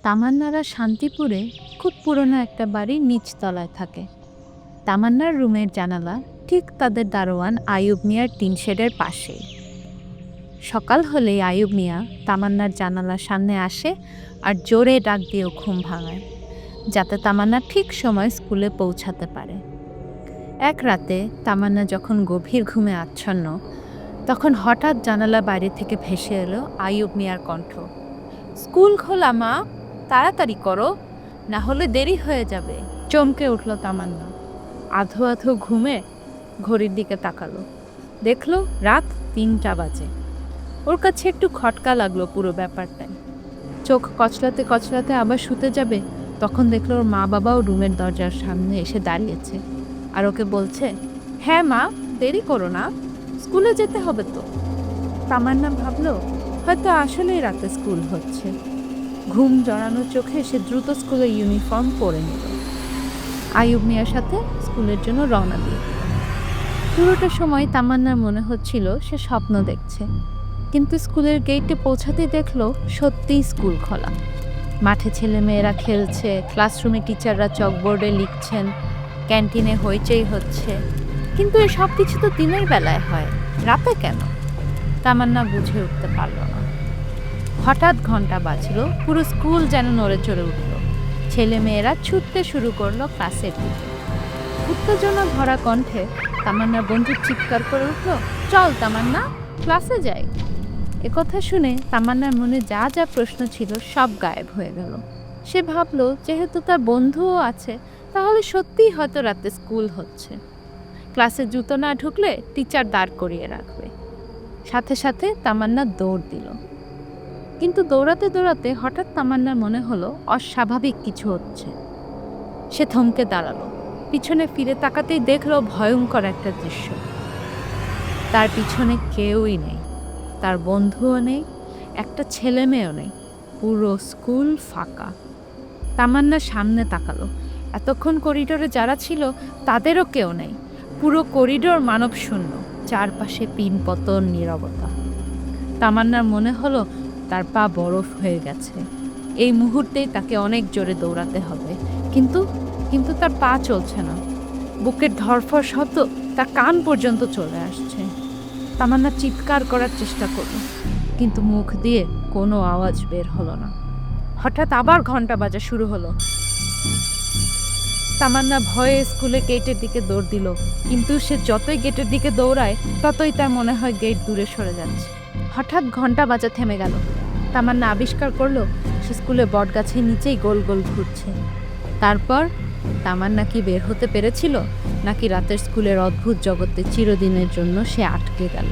তামান্নারা শান্তিপুরে খুব পুরনো একটা বাড়ির নিচতলায় থাকে। তামান্নার রুমের জানালা ঠিক তাদের দারোয়ান আইয়ুব মিয়ার টিন শেডের পাশেই। সকাল হলেই আইয়ুব মিয়া তামান্নার জানালার সামনে আসে আর জোরে ডাক দিয়েও ঘুম ভাঙায়, যাতে তামান্না ঠিক সময় স্কুলে পৌঁছাতে পারে। এক রাতে তামান্না যখন গভীর ঘুমে আচ্ছন্ন, তখন হঠাৎ জানালা বাইরে থেকে ভেসে এলো আইয়ুব মিয়ার কণ্ঠ। স্কুল খোলা মা, তাড়াতাড়ি করো, না হলে দেরি হয়ে যাবে। চমকে উঠল তামান্না। আধো আধো ঘুমে ঘড়ির দিকে তাকালো, দেখলো রাত 3টা বাজে। ওর কাছে একটু খটকা লাগলো পুরো ব্যাপারটাই। চোখ কচলাতে কচলাতে আবার শুতে যাবে, তখন দেখলো ওর মা বাবাও রুমের দরজার সামনে এসে দাঁড়িয়েছে আর ওকে বলছে, হ্যাঁ মা, দেরি করো না, স্কুলে যেতে হবে তো। তামান্না ভাবলো হয়তো আসলেই রাতে স্কুল হচ্ছে। ঘুম জড়ানো চোখে সে দ্রুত স্কুলের ইউনিফর্ম পরে নিল। আইয়ুব মিয়ার সাথে স্কুলের জন্য রওনা দিয়ে দিল। পুরোটা সময় তামান্নার মনে হচ্ছিল সে স্বপ্ন দেখছে, কিন্তু স্কুলের গেটে পৌঁছাতে দেখলো সত্যিই স্কুল খোলা। মাঠে ছেলেমেয়েরা খেলছে, ক্লাসরুমে টিচাররা চকবোর্ডে লিখছেন, ক্যান্টিনে হইচই হচ্ছে। কিন্তু এই সব কিছু তো দিনের বেলায় হয়, রাতে কেন? তামান্না বুঝে উঠতে পারল না। হঠাৎ ঘন্টা বাজলো, পুরো স্কুল যেন নড়ে চড়ে উঠল। ছেলেমেয়েরা ছুটতে শুরু করলো ক্লাসের দিকে। উত্তেজনা ভরা কণ্ঠে তামান্নার বন্ধু চিৎকার করে উঠল, চল তামান্না, ক্লাসে যাই। একথা শুনে তামান্নার মনে যা যা প্রশ্ন ছিল সব গায়েব হয়ে গেল। সে ভাবল যেহেতু তার বন্ধুও আছে, তাহলে সত্যিই হয়তো রাতে স্কুল হচ্ছে। ক্লাসে জুতো না ঢুকলে টিচার দাঁড় করিয়ে রাখবে। সাথে সাথে তামান্না দৌড় দিল। কিন্তু দৌড়াতে দৌড়াতে হঠাৎ তামান্নার মনে হলো অস্বাভাবিক কিছু হচ্ছে। সে থমকে দাঁড়ালো, পিছনে ফিরে তাকাতেই দেখলো ভয়ঙ্কর একটা দৃশ্য। তার পিছনে কেউই নেই, তার বন্ধুও নেই, একটা ছেলে মেয়েও নেই, পুরো স্কুল ফাঁকা। তামান্না সামনে তাকালো, এতক্ষণ করিডোরে যারা ছিল তাদেরও কেউ নেই। পুরো করিডোর মানব শূন্য, চারপাশে পিনপতন, নীরবতা। তামান্নার মনে হলো তার পা বরফ হয়ে গেছে। এই মুহূর্তেই তাকে অনেক জোরে দৌড়াতে হবে, কিন্তু কিন্তু তার পা চলছে না। বুকের ধরফর শব্দ তার কান পর্যন্ত চলে আসছে। তামান্না চিৎকার করার চেষ্টা করলো, কিন্তু মুখ দিয়ে কোনো আওয়াজ বের হলো না। হঠাৎ আবার ঘন্টা বাজা শুরু হলো। তামান্না ভয়ে স্কুলে গেটের দিকে দৌড় দিল, কিন্তু সে যতই গেটের দিকে দৌড়ায় ততই তার মনে হয় গেট দূরে সরে যাচ্ছে। হঠাৎ ঘন্টা বাজা থেমে গেল। তামান্না আবিষ্কার করলো সে স্কুলে বটগাছের নিচেই গোল গোল ঘুরছে। তারপর তামান্না কি বের হতে পেরেছিল, নাকি রাতের স্কুলের অদ্ভুত জগতে চিরদিনের জন্য সে আটকে গেল?